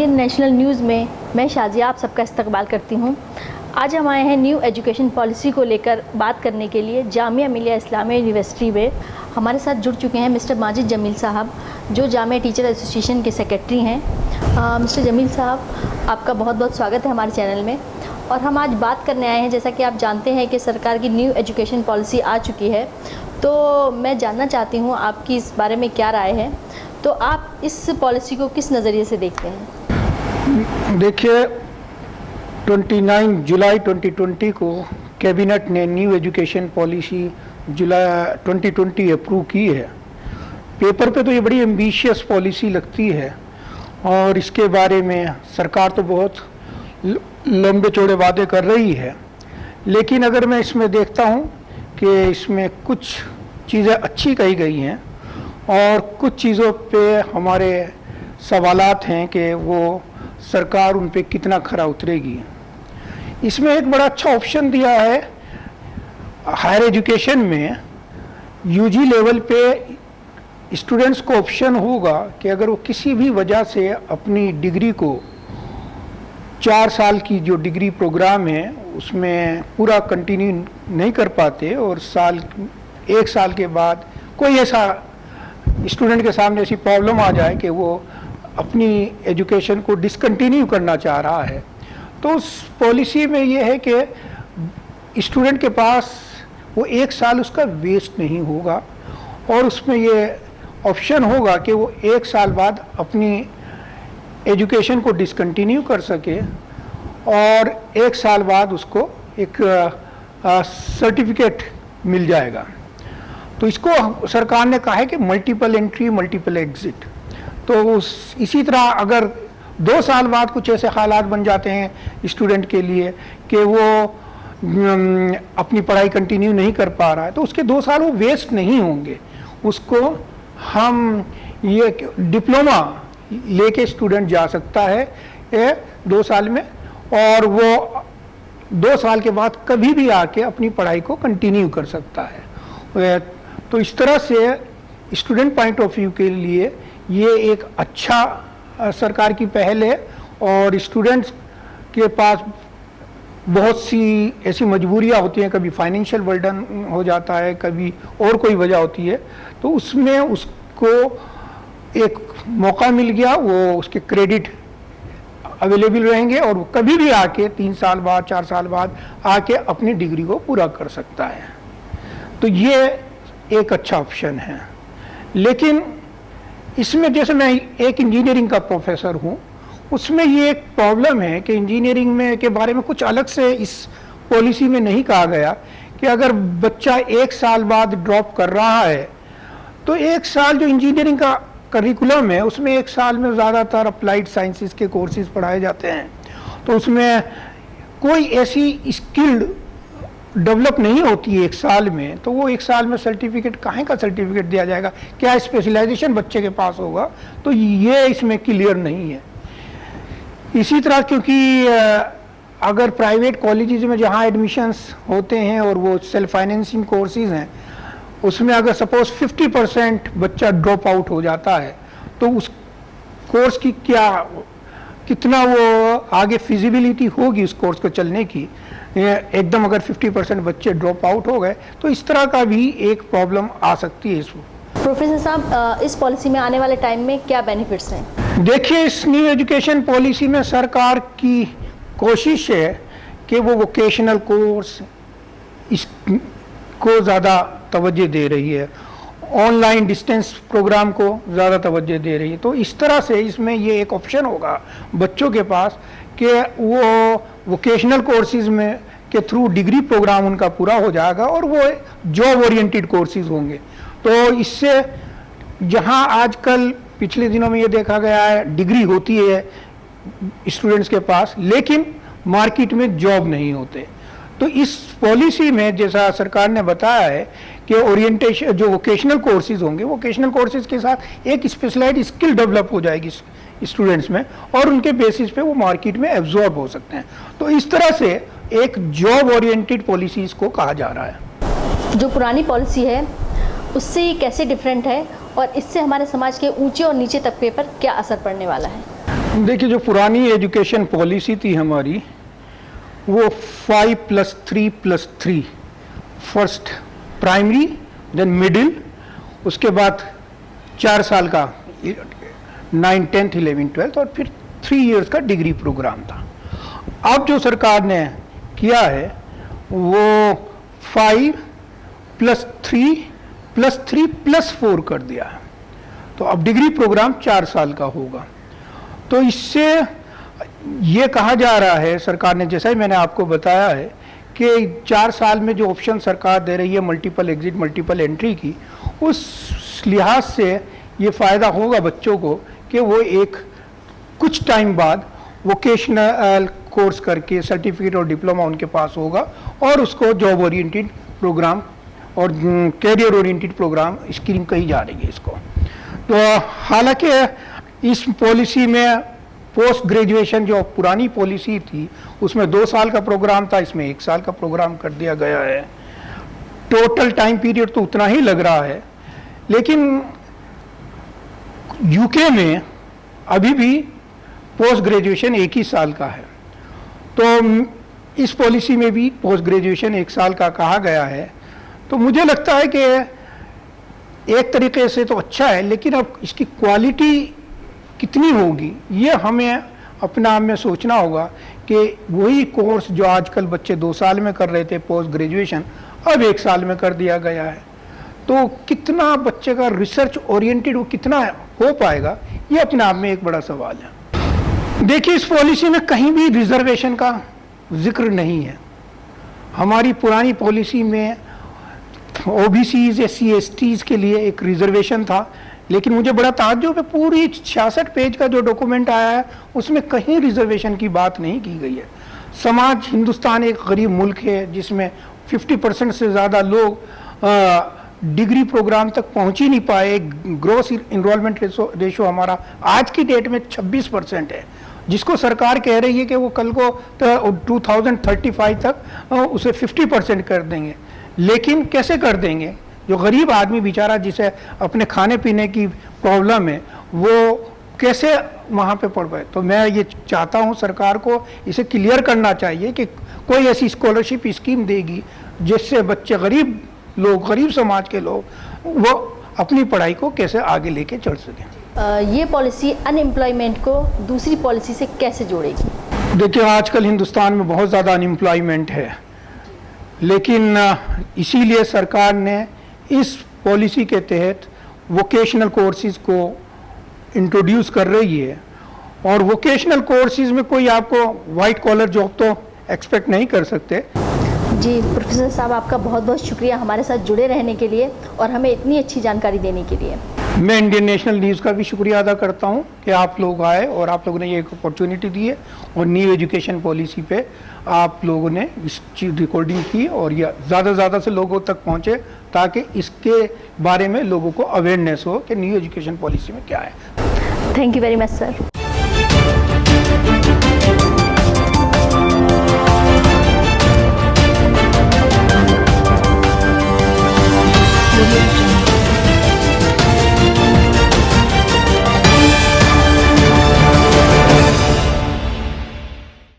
Indian national news में मैं शाजिया आप सबका इस्तकबाल करती हूँ। आज हम आए हैं न्यू एजुकेशन पॉलिसी को लेकर बात करने के लिए। जामिया मिलिया इस्लामिया यूनिवर्सिटी में हमारे साथ जुड़ चुके हैं मिस्टर माजिद जमील साहब, जो जामिया टीचर एसोसिएशन के सेक्रेटरी हैं। मिस्टर जमील साहब, आपका बहुत बहुत स्वागत है हमारे चैनल में। और हम आज बात करने आए हैं, जैसा कि आप जानते हैं कि सरकार की न्यू एजुकेशन पॉलिसी आ चुकी है, तो मैं जानना चाहती हूँ आपकी इस बारे में क्या राय है। तो आप इस पॉलिसी को किस नज़रिए से देखते हैं? देखिए, 29 जुलाई 2020 को कैबिनेट ने न्यू एजुकेशन पॉलिसी जुलाई 2020 अप्रूव की है। पेपर पे तो ये बड़ी एम्बिशियस पॉलिसी लगती है और इसके बारे में सरकार तो बहुत लंबे चौड़े वादे कर रही है, लेकिन अगर मैं इसमें देखता हूँ कि इसमें कुछ चीज़ें अच्छी कही गई हैं और कुछ चीज़ों पे हमारे सवालात हैं कि वो सरकार उन पे कितना खरा उतरेगी। इसमें एक बड़ा अच्छा ऑप्शन दिया है हायर एजुकेशन में। यूजी लेवल पे स्टूडेंट्स को ऑप्शन होगा कि अगर वो किसी भी वजह से अपनी डिग्री को 4 साल की जो डिग्री प्रोग्राम है उसमें पूरा कंटिन्यू नहीं कर पाते और 1 साल के बाद कोई ऐसा स्टूडेंट के सामने ऐसी प्रॉब्लम आ जाए कि वो अपनी एजुकेशन को डिसकंटिन्यू करना चाह रहा है, तो उस पॉलिसी में ये है कि स्टूडेंट के पास वो 1 साल उसका वेस्ट नहीं होगा और उसमें ये ऑप्शन होगा कि वो 1 साल बाद अपनी एजुकेशन को डिसकंटिन्यू कर सके और 1 साल बाद उसको एक सर्टिफिकेट मिल जाएगा। तो इसको सरकार ने कहा है कि मल्टीपल एंट्री मल्टीपल एग्जिट। तो इसी तरह अगर 2 साल बाद कुछ ऐसे हालात बन जाते हैं स्टूडेंट के लिए कि वो अपनी पढ़ाई कंटिन्यू नहीं कर पा रहा है, तो उसके 2 साल वो वेस्ट नहीं होंगे। उसको हम ये डिप्लोमा लेके स्टूडेंट जा सकता है 2 साल में और वो 2 साल के बाद कभी भी आके अपनी पढ़ाई को कंटिन्यू कर सकता है। तो इस तरह से स्टूडेंट पॉइंट ऑफ व्यू के लिए ये एक अच्छा सरकार की पहल है और स्टूडेंट्स के पास बहुत सी ऐसी मजबूरियां होती हैं, कभी फाइनेंशियल बर्डन हो जाता है, कभी और कोई वजह होती है, तो उसमें उसको एक मौका मिल गया, वो उसके क्रेडिट अवेलेबल रहेंगे और वो कभी भी आके 3 साल बाद 4 साल बाद आके अपनी डिग्री को पूरा कर सकता है। तो ये एक अच्छा ऑप्शन है। लेकिन इसमें जैसे मैं एक इंजीनियरिंग का प्रोफेसर हूँ, उसमें ये एक प्रॉब्लम है कि इंजीनियरिंग में के बारे में कुछ अलग से इस पॉलिसी में नहीं कहा गया कि अगर बच्चा 1 साल बाद ड्रॉप कर रहा है तो 1 साल जो इंजीनियरिंग का करिकुलम है उसमें 1 साल में ज़्यादातर अप्लाइड साइंसेस के कोर्सेज पढ़ाए जाते हैं, तो उसमें कोई ऐसी स्किल्ड डेवलप नहीं होती है 1 साल में, तो वो 1 साल में सर्टिफिकेट काहे का सर्टिफिकेट दिया जाएगा, क्या स्पेशलाइजेशन बच्चे के पास होगा, तो ये इसमें क्लियर नहीं है। इसी तरह क्योंकि अगर प्राइवेट कॉलेजेस में जहाँ एडमिशन्स होते हैं और वो सेल्फ फाइनेंसिंग कोर्सेज हैं, उसमें अगर सपोज 50% बच्चा ड्रॉप आउट हो जाता है तो उस कोर्स की कितना वो आगे फिजिबिलिटी होगी उस कोर्स को चलने की। एकदम अगर 50% बच्चे ड्रॉप आउट हो गए तो इस तरह का भी एक प्रॉब्लम आ सकती है इसमें। प्रोफेसर साहब, इस पॉलिसी में आने वाले टाइम में क्या बेनिफिट्स हैं? देखिए, इस न्यू एजुकेशन पॉलिसी में सरकार की कोशिश है कि वो वोकेशनल कोर्स इसको ज़्यादा तवज्जो दे रही है, ऑनलाइन डिस्टेंस प्रोग्राम को ज़्यादा तवज्जो दे रही है। तो इस तरह से इसमें ये एक ऑप्शन होगा बच्चों के पास कि वो वोकेशनल कोर्सेज में के थ्रू डिग्री प्रोग्राम उनका पूरा हो जाएगा और वो जॉब ओरिएंटेड कोर्सेज होंगे। तो इससे जहां आजकल पिछले दिनों में ये देखा गया है डिग्री होती है स्टूडेंट्स के पास लेकिन मार्केट में जॉब नहीं होते, तो इस पॉलिसी में जैसा सरकार ने बताया है कि ओरिएंटेशन जो वोकेशनल कोर्सेज होंगे, वोकेशनल कोर्सेज के साथ एक स्पेशलाइज्ड स्किल डेवलप हो जाएगी स्टूडेंट्स में और उनके बेसिस पे वो मार्केट में एब्जॉर्ब हो सकते हैं। तो इस तरह से एक जॉब ओरिएंटेड पॉलिसी इसको कहा जा रहा है। जो पुरानी पॉलिसी है उससे ये कैसे डिफरेंट है और इससे हमारे समाज के ऊंचे और नीचे तबके पर क्या असर पड़ने वाला है? देखिए, जो पुरानी एजुकेशन पॉलिसी थी हमारी, वो 5+3+3, फर्स्ट प्राइमरी, देन मिडिल, उसके बाद 4 साल का 9, 10th, 11, 12th और फिर 3 इयर्स का डिग्री प्रोग्राम था। अब जो सरकार ने किया है वो 5+3+3+4 कर दिया है। तो अब डिग्री प्रोग्राम 4 साल का होगा। तो इससे ये कहा जा रहा है सरकार ने, जैसा ही मैंने आपको बताया है, कि 4 साल में जो ऑप्शन सरकार दे रही है मल्टीपल एग्जिट मल्टीपल एंट्री की, उस लिहाज से ये फ़ायदा होगा बच्चों को कि वो एक कुछ टाइम बाद वोकेशनल कोर्स करके सर्टिफिकेट और डिप्लोमा उनके पास होगा और उसको जॉब ओरिएंटेड प्रोग्राम और कैरियर ओरिएंटेड प्रोग्राम स्कीम कही जा रही है इसको। तो हालांकि इस पॉलिसी में पोस्ट ग्रेजुएशन जो पुरानी पॉलिसी थी उसमें 2 साल का प्रोग्राम था, इसमें 1 साल का प्रोग्राम कर दिया गया है। टोटल टाइम पीरियड तो उतना ही लग रहा है, लेकिन यूके में अभी भी पोस्ट ग्रेजुएशन 1 ही साल का है। तो इस पॉलिसी में भी पोस्ट ग्रेजुएशन 1 साल का कहा गया है। तो मुझे लगता है कि एक तरीके से तो अच्छा है, लेकिन अब इसकी क्वालिटी कितनी होगी ये हमें अपने आप में सोचना होगा कि वही कोर्स जो आजकल बच्चे 2 साल में कर रहे थे पोस्ट ग्रेजुएशन, अब 1 साल में कर दिया गया है। तो कितना बच्चे का रिसर्च ओरिएंटेड वो कितना हो पाएगा, ये अपने आप में एक बड़ा सवाल है। देखिए, इस पॉलिसी में कहीं भी रिजर्वेशन का जिक्र नहीं है। हमारी पुरानी पॉलिसी में ओबीसीज SC STs के लिए एक रिजर्वेशन था, लेकिन मुझे बड़ा ताज्जुब है, पूरी 66 पेज का जो डॉक्यूमेंट आया है उसमें कहीं रिजर्वेशन की बात नहीं की गई है। समाज, हिंदुस्तान एक गरीब मुल्क है जिसमें 50% से ज़्यादा लोग डिग्री प्रोग्राम तक पहुंच ही नहीं पाए। ग्रोस इनरोलमेंट रेशो हमारा आज की डेट में 26% है, जिसको सरकार कह रही है कि वो कल को 2035 तक उसे 50% कर देंगे। लेकिन कैसे कर देंगे? जो गरीब आदमी बेचारा जिसे अपने खाने पीने की प्रॉब्लम है, वो कैसे वहाँ पे पढ़ पाए? तो मैं ये चाहता हूँ सरकार को इसे क्लियर करना चाहिए कि कोई ऐसी स्कॉलरशिप स्कीम देगी जिससे बच्चे, गरीब लोग, गरीब समाज के लोग, वो अपनी पढ़ाई को कैसे आगे लेके चल सकें। ये पॉलिसी अनएम्प्लॉयमेंट को दूसरी पॉलिसी से कैसे जोड़ेगी? देखिए, आजकल हिंदुस्तान में बहुत ज़्यादा अनएम्प्लॉयमेंट है, लेकिन इसीलिए सरकार ने इस पॉलिसी के तहत वोकेशनल कोर्सेज़ को इंट्रोड्यूस कर रही है। और वोकेशनल कोर्सेज़ में कोई आपको वाइट कॉलर जॉब तो एक्सपेक्ट नहीं कर सकते। जी प्रोफेसर साहब, आपका बहुत बहुत शुक्रिया हमारे साथ जुड़े रहने के लिए और हमें इतनी अच्छी जानकारी देने के लिए। मैं इंडियन नेशनल न्यूज़ का भी शुक्रिया अदा करता हूं कि आप लोग आए और आप लोगों ने ये एक अपॉर्चुनिटी दी है और न्यू एजुकेशन पॉलिसी पे आप लोगों ने इस चीज़ रिकॉर्डिंग की और ये ज़्यादा से लोगों तक पहुंचे ताकि इसके बारे में लोगों को अवेयरनेस हो कि न्यू एजुकेशन पॉलिसी में क्या है। Thank you very much sir.